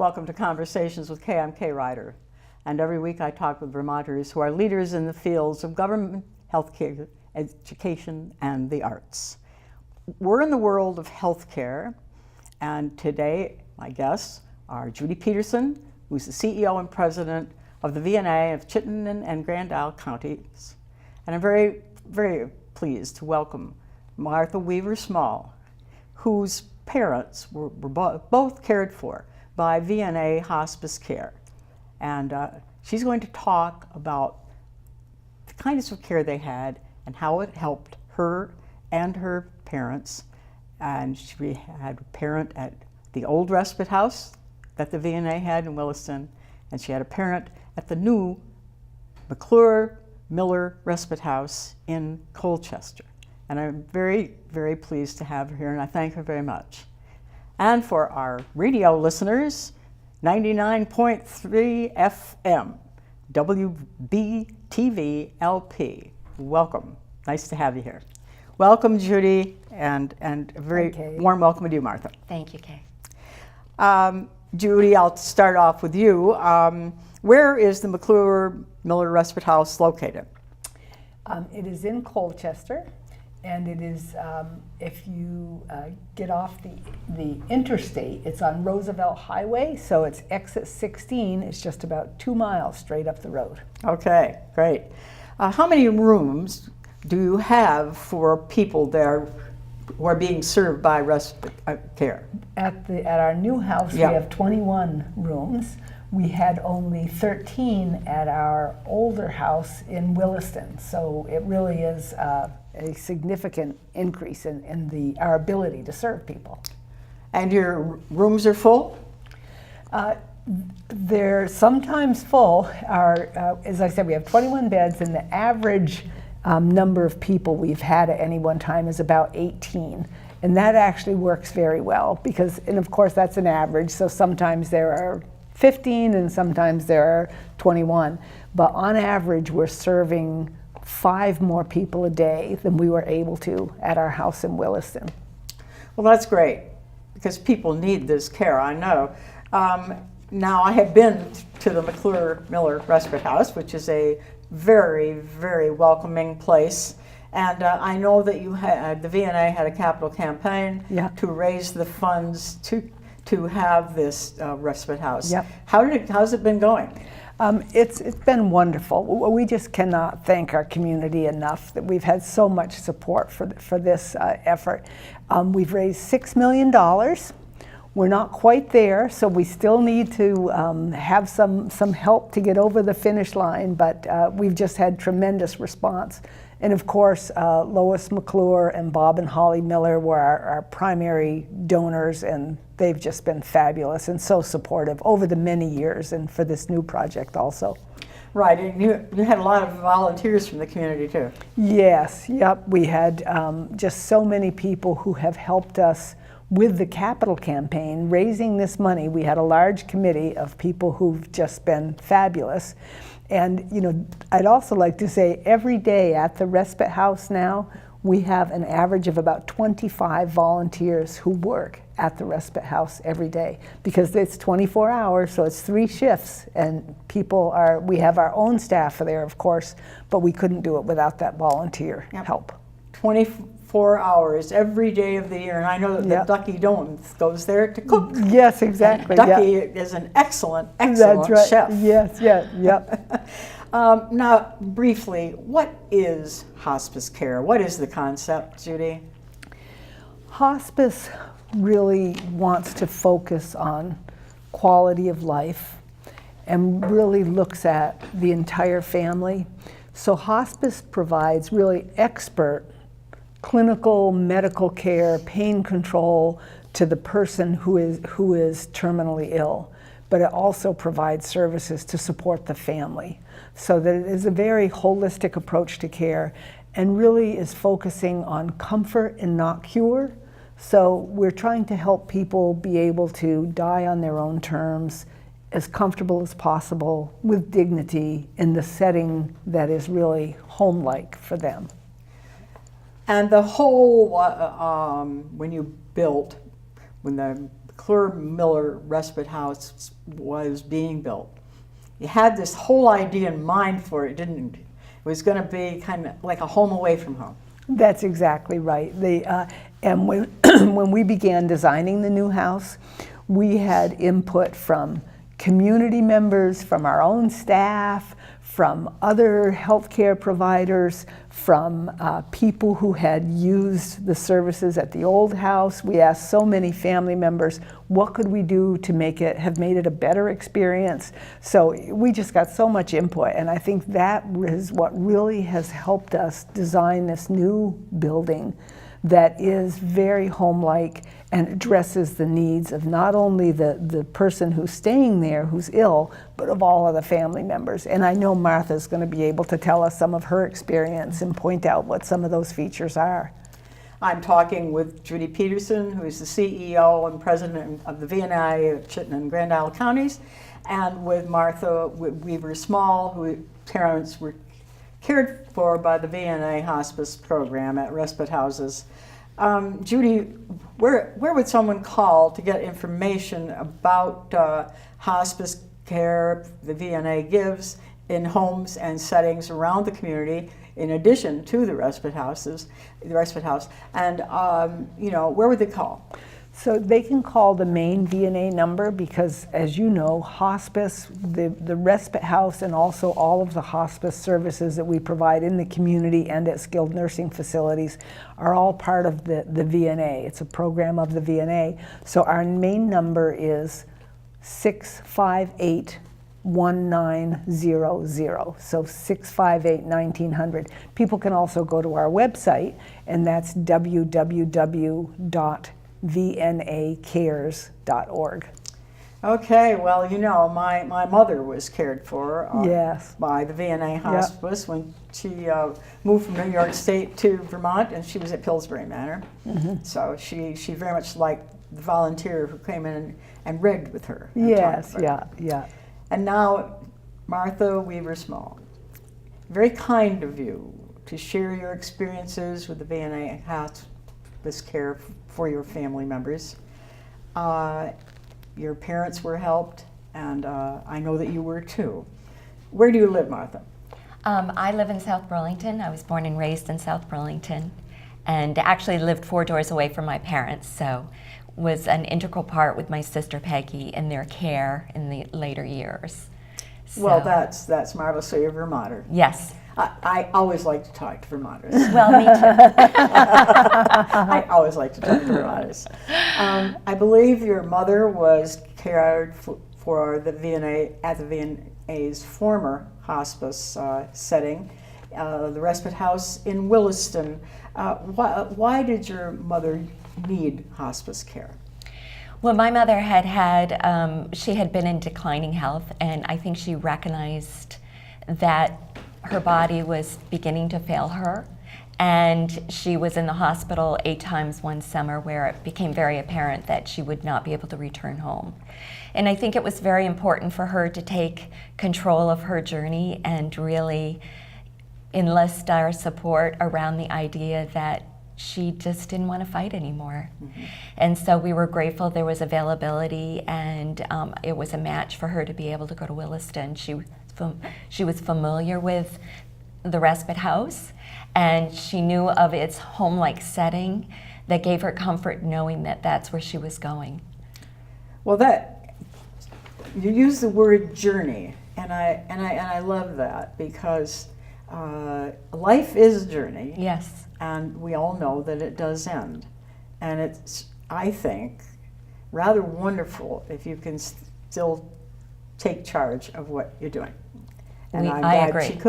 Welcome to Conversations with Kay. I'm Kay Ryder, and every week I talk with Vermonters who are leaders in the fields of government, healthcare, education, and the arts. We're in the world of healthcare, and today my guests are Judy Peterson, who's the CEO and president of the VNA of Chittenden and Grand Isle counties, and I'm very, very pleased to welcome Martha Weaver Small, whose parents were both cared for by VNA Hospice Care. And she's going to talk about the kinds of care they had and how it helped her and her parents. And she had a parent at the old respite house that the VNA had in Williston, and she had a parent at the new McClure Miller Respite House in Colchester. And I'm very, very pleased to have her here, and I thank her very much. And for our radio listeners, 99.3 FM, WBTV LP. Welcome. Nice to have you here. Welcome, Judy, and a very warm welcome to you, Martha. Thank you, Kay. Judy, I'll start off with you. Where is the McClure Miller Respite House located? It is in Colchester. And it is, if you get off the interstate, it's on Roosevelt Highway, so it's exit 16. It's just about 2 miles straight up the road. Okay, great. How many rooms do you have for people there who are being served by respite care? At our new house, we have 21 rooms. We had only 13 at our older house in Williston, so it really is a significant increase in our ability to serve people. And your rooms are full? They're sometimes full. As I said, we have 21 beds, and the average number of people we've had at any one time is about 18. And that actually works very well because, and of course that's an average, so sometimes there are 15 and sometimes there are 21. But on average, we're serving 5 more people a day than we were able to at our house in Williston. Well, that's great because people need this care, I know. Now, I have been to the McClure Miller Respite House, which is a very, very welcoming place. And I know that the VNA had a capital campaign to raise the funds to have this respite house. Yep. How's it been going? It's been wonderful. We just cannot thank our community enough that we've had so much support for this effort. We've raised $6 million. We're not quite there, so we still need to have some help to get over the finish line, but we've just had tremendous response. And of course, Lois McClure and Bob and Holly Miller were our primary donors, and they've just been fabulous and so supportive over the many years and for this new project also. Right, and you had a lot of volunteers from the community too. Yes, yep. We had just so many people who have helped us with the capital campaign, raising this money. We had a large committee of people who've just been fabulous. And you know, I'd also like to say every day at the respite house now, we have an average of about 25 volunteers who work at the respite house every day because it's 24 hours, so it's 3 shifts, and we have our own staff there, of course, but we couldn't do it without that volunteer help. 24 hours every day of the year, and I know that Ducky Dones goes there to cook. Yes, exactly. Ducky is an excellent That's right. chef. Yes, yep. Now, briefly, what is hospice care? What is the concept, Judy? Hospice really wants to focus on quality of life and really looks at the entire family. So hospice provides really expert clinical medical care, pain control to the person who is terminally ill, but it also provides services to support the family. So that it is a very holistic approach to care and really is focusing on comfort and not cure. So we're trying to help people be able to die on their own terms, as comfortable as possible, with dignity, in the setting that is really home-like for them. And the whole, when the McClure Miller Respite House was being built, you had this whole idea in mind for it, didn't you? It was going to be kind of like a home away from home. That's exactly right. And when, when we began designing the new house, we had input from community members, from our own staff, from other healthcare providers, from people who had used the services at the old house. We asked so many family members, what could we do to have made it a better experience? So we just got so much input, and I think that is what really has helped us design this new building that is very home-like and addresses the needs of not only the person who's staying there who's ill, but of all of the family members. And I know Martha's going to be able to tell us some of her experience and point out what some of those features are. I'm talking with Judy Peterson, who is the CEO and president of the VNA of Chittenden and Grand Isle counties, and with Martha Weaver Small, whose parents were cared for by the VNA Hospice program at respite houses. Judy, where would someone call to get information about hospice care the VNA gives in homes and settings around the community, in addition to the respite house, and where would they call? So they can call the main VNA number because, as you know, hospice, the respite house, and also all of the hospice services that we provide in the community and at skilled nursing facilities are all part of the VNA. It's a program of the VNA. So our main number is 658-1900, so 658-1900. People can also go to our website, and that's www.vnacares.org. Okay, well, my mother was cared for Yes. by the VNA Hospice when she moved from New York State to Vermont, and she was at Pillsbury Manor. Mm-hmm. So she very much liked the volunteer who came in and read with her. Yes, yeah. And now, Martha Weaver Small, very kind of you to share your experiences with the VNA Hospice Care for your family members. Your parents were helped, and I know that you were too. Where do you live, Martha? I live in South Burlington. I was born and raised in South Burlington, and actually lived 4 doors away from my parents, so was an integral part with my sister Peggy in their care in the later years. So, Well, that's marvelous. So you're a Vermonter. yes. I always like to talk to Vermonters. Well, me too. I always like to talk to Vermonters. I believe your mother was cared for the VNA at the VNA's former hospice setting, the respite house in Williston. Why did your mother need hospice care? Well, my mother she had been in declining health, and I think she recognized that her body was beginning to fail her, and she was in the hospital 8 times one summer where it became very apparent that she would not be able to return home. And I think it was very important for her to take control of her journey and really enlist our support around the idea that she just didn't want to fight anymore. Mm-hmm. And so we were grateful there was availability, and it was a match for her to be able to go to Williston. She was familiar with the respite house, and she knew of its home-like setting that gave her comfort knowing that that's where she was going. Well, you use the word journey, and I love that because life is a journey. Yes. And we all know that it does end. And it's, I think, rather wonderful if you can still take charge of what you're doing. And I agree.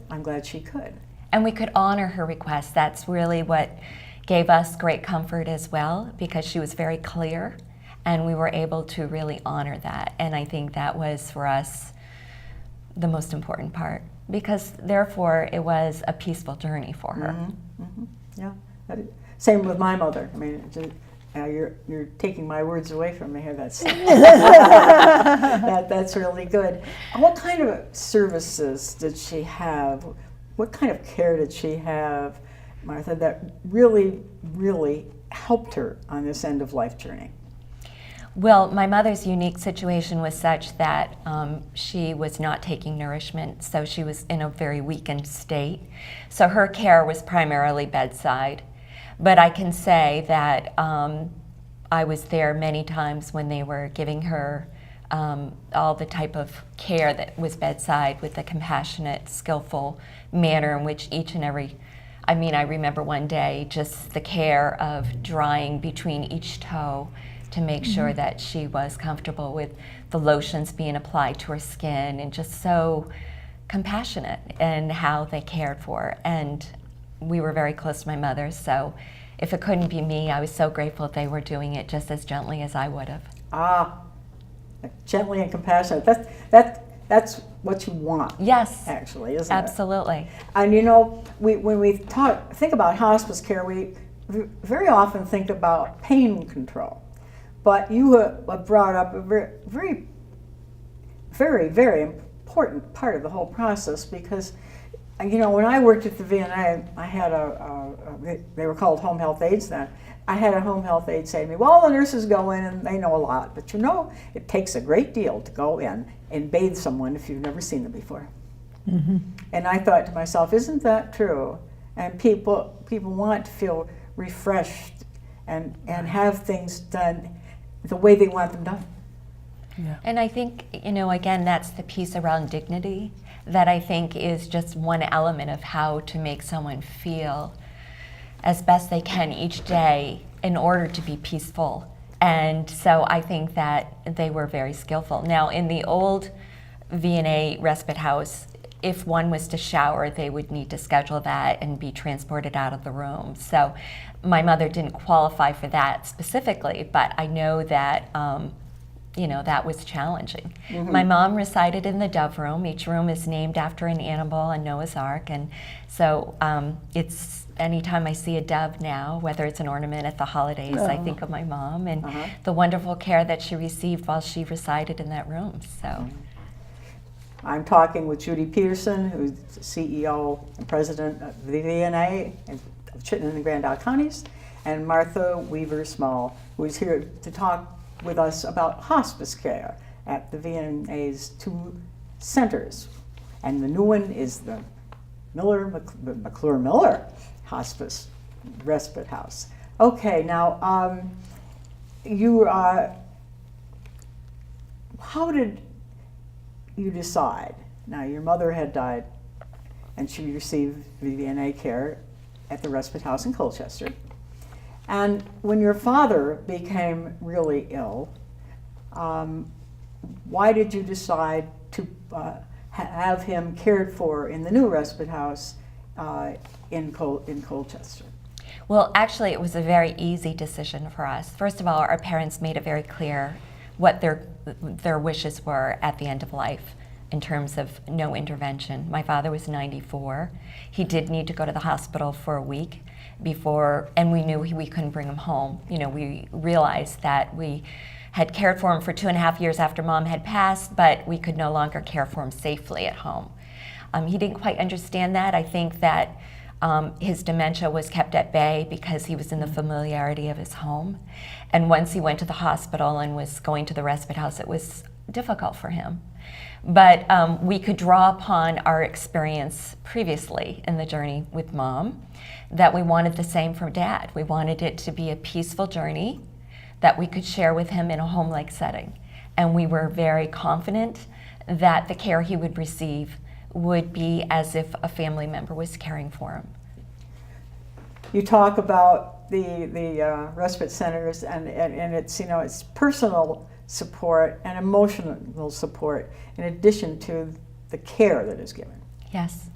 I'm glad she could. And we could honor her request. That's really what gave us great comfort as well, because she was very clear, and we were able to really honor that. And I think that was, for us, the most important part, because therefore it was a peaceful journey for her. Mm-hmm. Mm-hmm. Yeah. Same with my mother. I mean, you're taking my words away from me here. That's that's really good. What kind of services did she have? What kind of care did she have, Martha, that really, really helped her on this end of life journey? Well, my mother's unique situation was such that she was not taking nourishment, so she was in a very weakened state. So her care was primarily bedside. But I can say that I was there many times when they were giving her all the type of care that was bedside, with the compassionate, skillful manner in which each and every, I remember one day just the care of drying between each toe to make sure that she was comfortable with the lotions being applied to her skin, and just so compassionate in how they cared for her. And we were very close to my mother, so if it couldn't be me, I was so grateful they were doing it just as gently as I would have. Gently and compassionate. That's what you want. Yes, actually, isn't absolutely. it? And you know, when we think about hospice care, we very often think about pain control. But you have brought up a very, very important part of the whole process, because, you know, when I worked at the VNA, I had they were called home health aides then. I had a home health aide say to me, well, the nurses go in and they know a lot, but you know, it takes a great deal to go in and bathe someone if you've never seen them before. Mm-hmm. And I thought to myself, isn't that true? And people want to feel refreshed and have things done the way they want them done. Yeah. And I think, you know, again, that's the piece around dignity that I think is just one element of how to make someone feel as best they can each day in order to be peaceful. And so I think that they were very skillful. Now, in the old VNA Respite House, if one was to shower, they would need to schedule that and be transported out of the room. So my mother didn't qualify for that specifically, but I know that you know, that was challenging. Mm-hmm. My mom resided in the Dove Room. Each room is named after an animal on Noah's Ark, and so it's anytime I see a dove now, whether it's an ornament at the holidays, I think of my mom and the wonderful care that she received while she resided in that room. So. I'm talking with Judy Peterson, who's the CEO and president of the VNA of Chittenden and Grand Isle counties, and Martha Weaver-Small, who is here to talk with us about hospice care at the VNA's 2 centers. And the new one is the McClure Hospice Respite House. Okay, now, how did you decide? Now, your mother had died, and she received VNA care at the Respite House in Colchester. And when your father became really ill, why did you decide to have him cared for in the new Respite House in Colchester? Well, actually, it was a very easy decision for us. First of all, our parents made it very clear what their wishes were at the end of life in terms of no intervention. My father was 94. He did need to go to the hospital for a week before, and we knew we couldn't bring him home. You know, we realized that we had cared for him for 2.5 years after Mom had passed, but we could no longer care for him safely at home. He didn't quite understand that. I think that his dementia was kept at bay because he was in the familiarity of his home. And once he went to the hospital and was going to the respite house, it was difficult for him. But we could draw upon our experience previously in the journey with Mom, that we wanted the same for Dad. We wanted it to be a peaceful journey that we could share with him in a home-like setting. And we were very confident that the care he would receive would be as if a family member was caring for him. You talk about the respite centers, and it's, you know, it's personal support and emotional support in addition to the care that is given. Yes.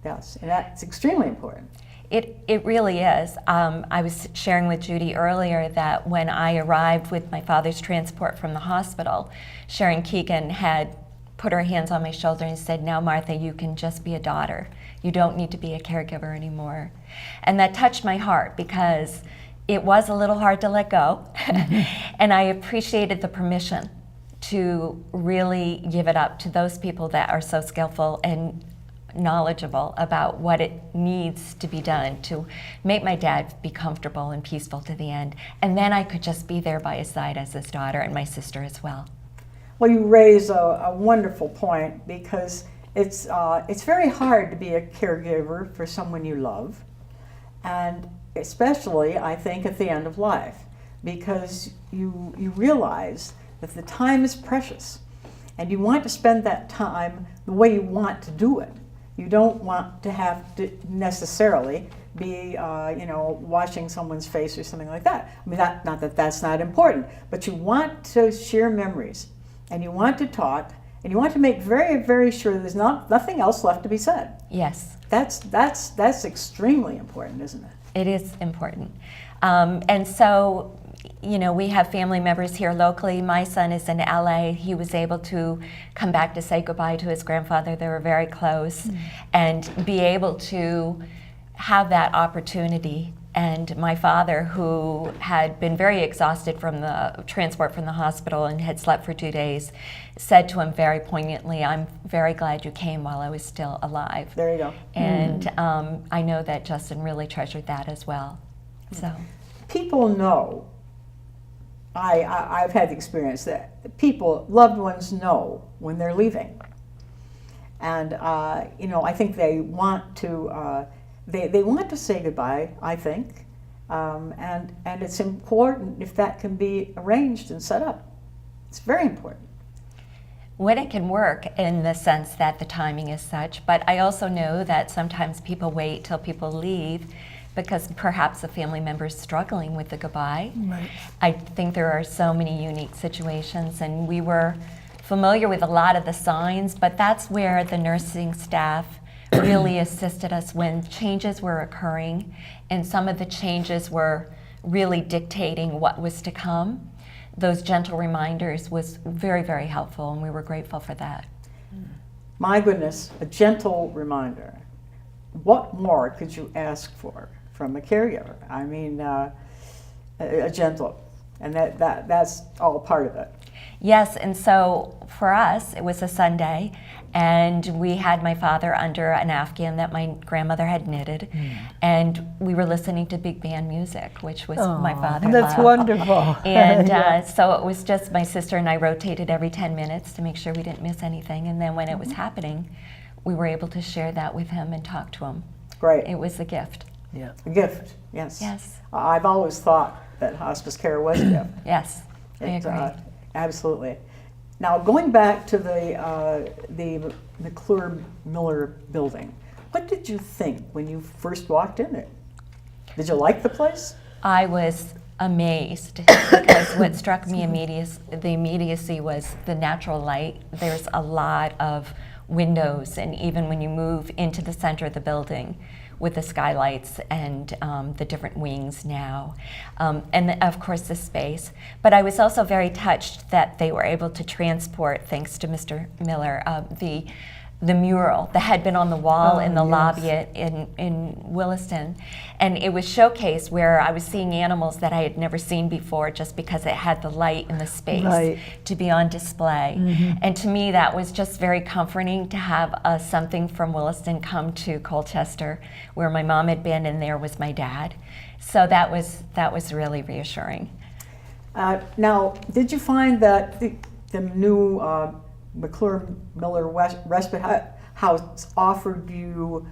Yes, and that's extremely important. It really is. I was sharing with Judy earlier that when I arrived with my father's transport from the hospital, Sharon Keegan had put her hands on my shoulder and said, "Now, Martha, you can just be a daughter. You don't need to be a caregiver anymore." And that touched my heart because it was a little hard to let go. And I appreciated the permission to really give it up to those people that are so skillful and knowledgeable about what it needs to be done to make my dad be comfortable and peaceful to the end. And then I could just be there by his side as his daughter, and my sister as well. Well, you raise a wonderful point, because it's very hard to be a caregiver for someone you love, and especially, I think, at the end of life, because you realize that the time is precious, and you want to spend that time the way you want to do it. You don't want to have to necessarily be, washing someone's face or something like that. I mean, not that that's not important, but you want to share memories, and you want to talk, and you want to make very, very sure there's nothing else left to be said. Yes. That's extremely important, isn't it? It is important. And so, we have family members here locally. My son is in LA. He was able to come back to say goodbye to his grandfather. They were very close, and be able to have that opportunity. And my father, who had been very exhausted from the transport from the hospital and had slept for 2 days, said to him very poignantly, "I'm very glad you came while I was still alive." There you go. And I know that Justin really treasured that as well. So people know, I've had the experience that people, loved ones, know when they're leaving. And I think they want to they want to say goodbye, I think, and it's important if that can be arranged and set up. It's very important. when it can work in the sense that the timing is such, but I also know that sometimes people wait till people leave because perhaps a family member is struggling with the goodbye. Right. I think there are so many unique situations, and we were familiar with a lot of the signs, but that's where the nursing staff really assisted us when changes were occurring, and some of the changes were really dictating what was to come. Those gentle reminders was very, very helpful, and we were grateful for that. My goodness, a gentle reminder. What more could you ask for from a caregiver? I mean, a gentle, and that's all part of it. Yes, and so for us, it was a Sunday, and we had my father under an Afghan that my grandmother had knitted, and we were listening to big band music, which was my father That's loved. wonderful. And Yeah. so it was just my sister and I rotated every 10 minutes to make sure we didn't miss anything, and then when it was happening, we were able to share that with him and talk to him. Great. It was a gift. Yeah. A gift, yes. Yes. I've always thought that hospice care was a gift. Yes, I agree. Absolutely. Now, going back to the McClure Miller building, what did you think when you first walked in it? Did you like the place? I was amazed because what struck me the immediacy was the natural light. There's a lot of windows, and even when you move into the center of the building with the skylights and the different wings now, and of course the space. But I was also very touched that they were able to transport, thanks to Mr. Miller, the mural that had been on the wall in the lobby in Williston. And it was showcased where I was seeing animals that I had never seen before just because it had the light and the space to be on display. And to me that was just very comforting to have something from Williston come to Colchester, where my mom had been and there was my dad. So that was really reassuring. Now, did you find that the new McClure Miller Respite House offered you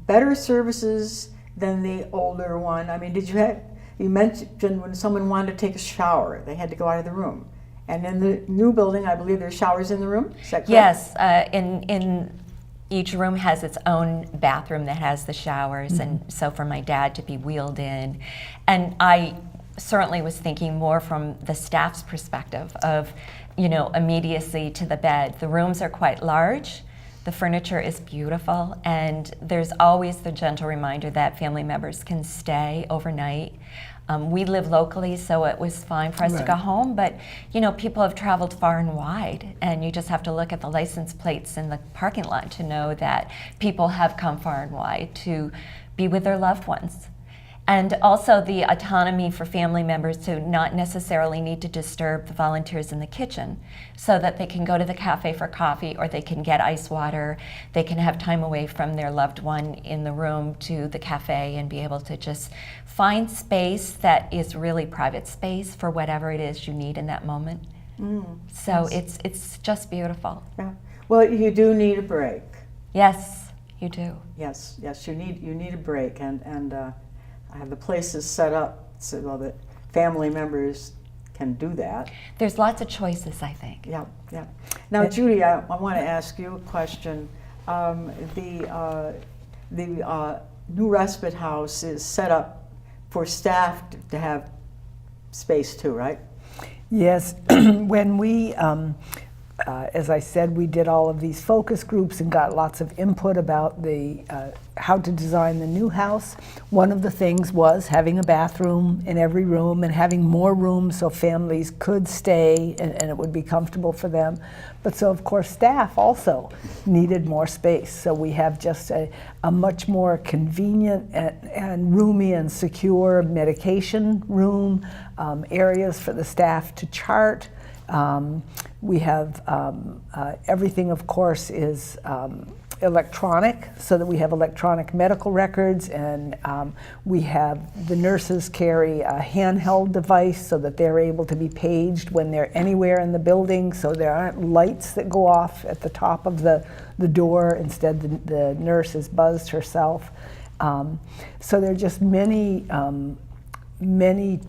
better services than the older one? I mean, you mentioned when someone wanted to take a shower, they had to go out of the room. And in the new building, I believe there's showers in the room? Is that correct? Yes, in each room has its own bathroom that has the showers, and so for my dad to be wheeled in. And I certainly was thinking more from the staff's perspective of, immediacy to the bed. The rooms are quite large, the furniture is beautiful, and there's always the gentle reminder that family members can stay overnight. We live locally, so it was fine for us to go home, but people have traveled far and wide, and you just have to look at the license plates in the parking lot to know that people have come far and wide to be with their loved ones. And also the autonomy for family members to not necessarily need to disturb the volunteers in the kitchen, so that they can go to the cafe for coffee, or they can get ice water, they can have time away from their loved one in the room to the cafe and be able to just find space that is really private space for whatever it is you need in that moment. So yes. it's just beautiful. Yeah. Well, you do need a break. Yes, you do. Yes, yes, you need a break, and I have the places set up so that family members can do that. There's lots of choices, I think. Yeah, yeah. Now, Judy, I want to ask you a question. The new respite house is set up for staff to have space too, right? Yes, when we, as I said, we did all of these focus groups and got lots of input about the how to design the new house. One of the things was having a bathroom in every room and having more rooms so families could stay and it would be comfortable for them. But so of course staff also needed more space. So we have just a much more convenient and roomy and secure medication room, areas for the staff to chart. We have everything, of course, is electronic, so that we have electronic medical records, and we have the nurses carry a handheld device so that they're able to be paged when they're anywhere in the building, so there aren't lights that go off at the top of the door. Instead, the nurse is buzzed herself. So there are just many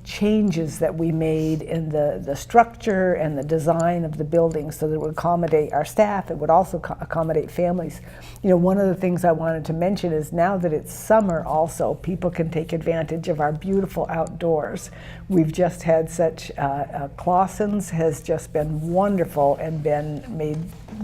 changes that we made in the structure and the design of the building so that it would accommodate our staff. It would also accommodate families. You know, one of the things I wanted to mention is now that it's summer also, people can take advantage of our beautiful outdoors. We've just had such, Clausen's has just been wonderful and made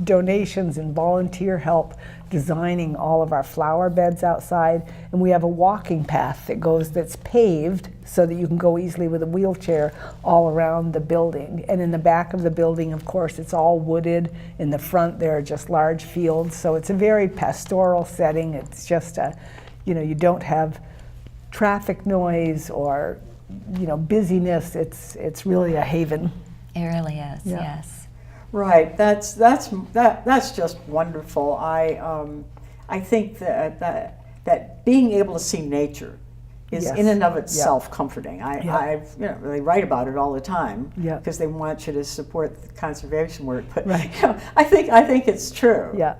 donations and volunteer help designing all of our flower beds outside, and we have a walking path that's paved so that you can go easily with a wheelchair all around the building. And in the back of the building, of course, it's all wooded. In the front, there are just large fields, so it's a very pastoral setting. It's just you don't have traffic noise or busyness. It's really a haven. It really is. Yeah. Yes. Right. That's just wonderful. I think that being able to see nature is Yes. in and of itself comforting. I really write about it all the time because they want you to support the conservation work. But Right. I think it's true. Yeah.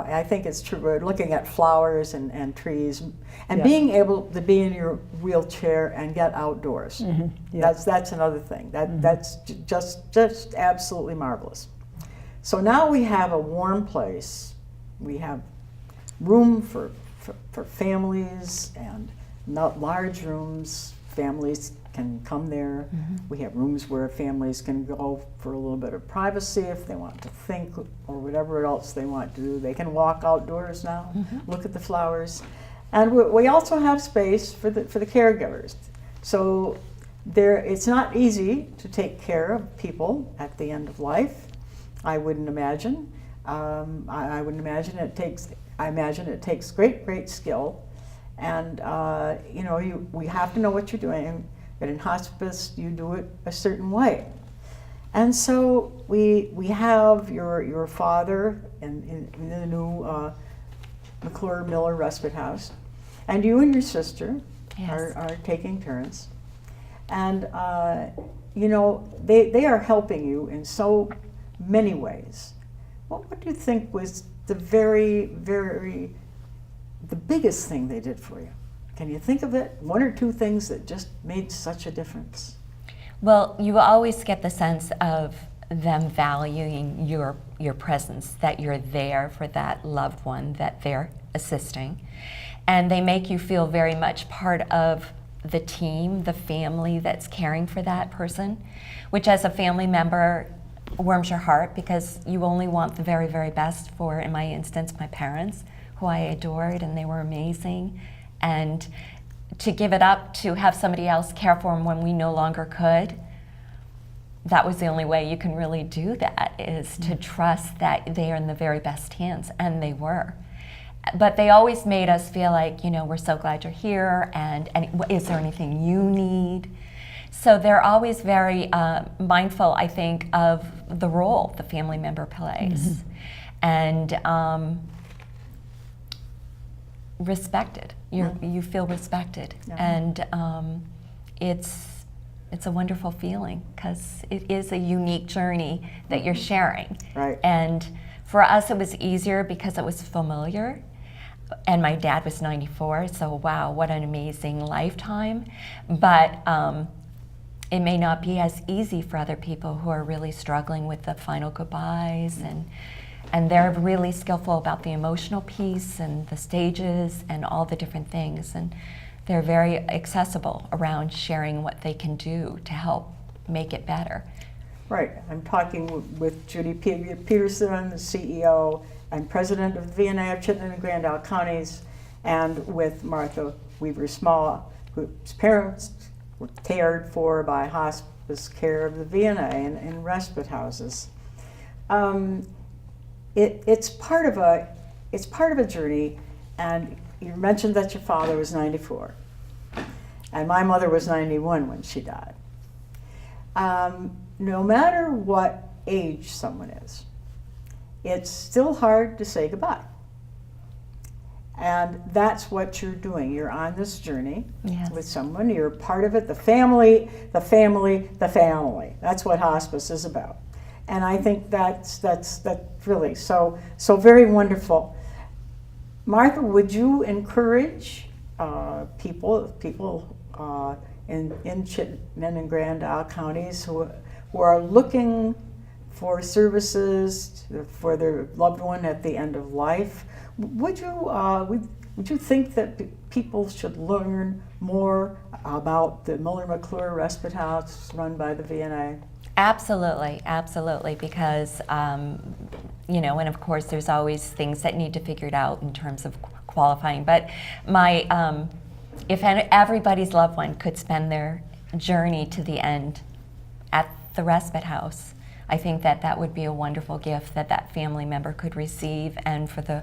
I think it's true. We're looking at flowers and trees, and being able to be in your wheelchair and get outdoors. Mm-hmm. Yeah. That's another thing. That's just absolutely marvelous. So now we have a warm place. We have room for families, and not large rooms. Families can come there. Mm-hmm. We have rooms where families can go for a little bit of privacy if they want to think or whatever else they want to do. They can walk outdoors now, look at the flowers. And we also have space for the caregivers. So it's not easy to take care of people at the end of life, I wouldn't imagine. I wouldn't imagine I imagine it takes great skill. And we have to know what you're doing. But in hospice, you do it a certain way. And so we have your father in the new McClure Miller Respite House, and you and your sister are taking turns. And they are helping you in so many ways. What do you think was the biggest thing they did for you? Can you think of it? One or two things that just made such a difference? Well, you always get the sense of them valuing your presence, that you're there for that loved one that they're assisting. And they make you feel very much part of the team, the family that's caring for that person, which as a family member warms your heart, because you only want the very, very best for, in my instance, my parents, who I adored, and they were amazing. And to give it up to have somebody else care for them when we no longer could, that was the only way you can really do that, is to trust that they are in the very best hands, and they were. but they always made us feel like, we're so glad you're here, and is there anything you need? So they're always very mindful, I think, of the role the family member plays, and respected. You feel respected, and it's a wonderful feeling because it is a unique journey that you're sharing. Right. And for us, it was easier because it was familiar. And my dad was 94, so wow, what an amazing lifetime. But it may not be as easy for other people who are really struggling with the final goodbyes, and they're really skillful about the emotional piece and the stages and all the different things. And they're very accessible around sharing what they can do to help make it better. Right. I'm talking with Judy Peterson, the CEO and president of the VNA of Chittenden and Grand Isle counties, and with Martha Weaver-Small, whose parents were cared for by hospice care of the VNA in respite houses. It's part of a journey, and you mentioned that your father was 94, and my mother was 91 when she died. No matter what age someone is, it's still hard to say goodbye. And that's what you're doing. You're on this journey with someone. You're part of it. The family. That's what hospice is about. And I think that's really so very wonderful. Martha, would you encourage people in Chittenden and Grand Isle counties who are looking for services for their loved one at the end of life? Would you think that people should learn more about the Miller McClure Respite House run by the VNA? Absolutely, absolutely, because and of course there's always things that need to be figured out in terms of qualifying. But if everybody's loved one could spend their journey to the end at the respite house, I think that would be a wonderful gift that family member could receive, and for the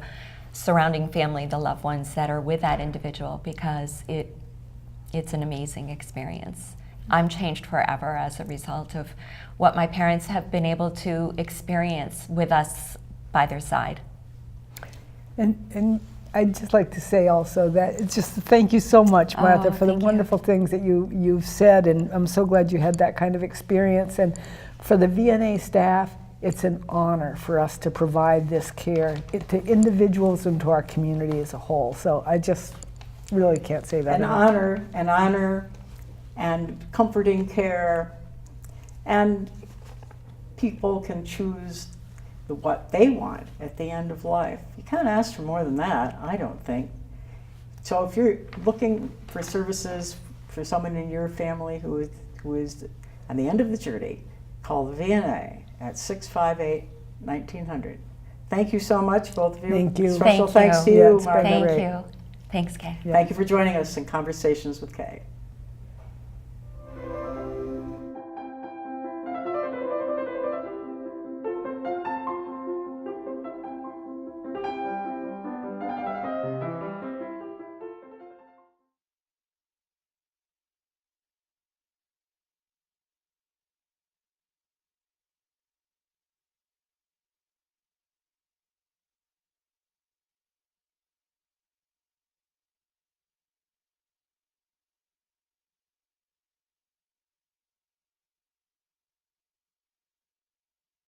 surrounding family, the loved ones that are with that individual, because it's an amazing experience. I'm changed forever as a result of what my parents have been able to experience with us by their side. And I'd just like to say also that it's just thank you so much, Martha, for the wonderful things that you've said, and I'm so glad you had that kind of experience. And for the VNA staff, it's an honor for us to provide this care to individuals and to our community as a whole. So I just really can't say that enough. An honor, and comforting care, and people can choose what they want at the end of life. You can't ask for more than that, I don't think. So if you're looking for services for someone in your family who is at the end of the journey, call the VNA at 658-1900. Thank you so much, both of you. Thank you. Special thanks to you, Martha. Thank you. Thanks, Kay. Thank you for joining us in Conversations with Kay.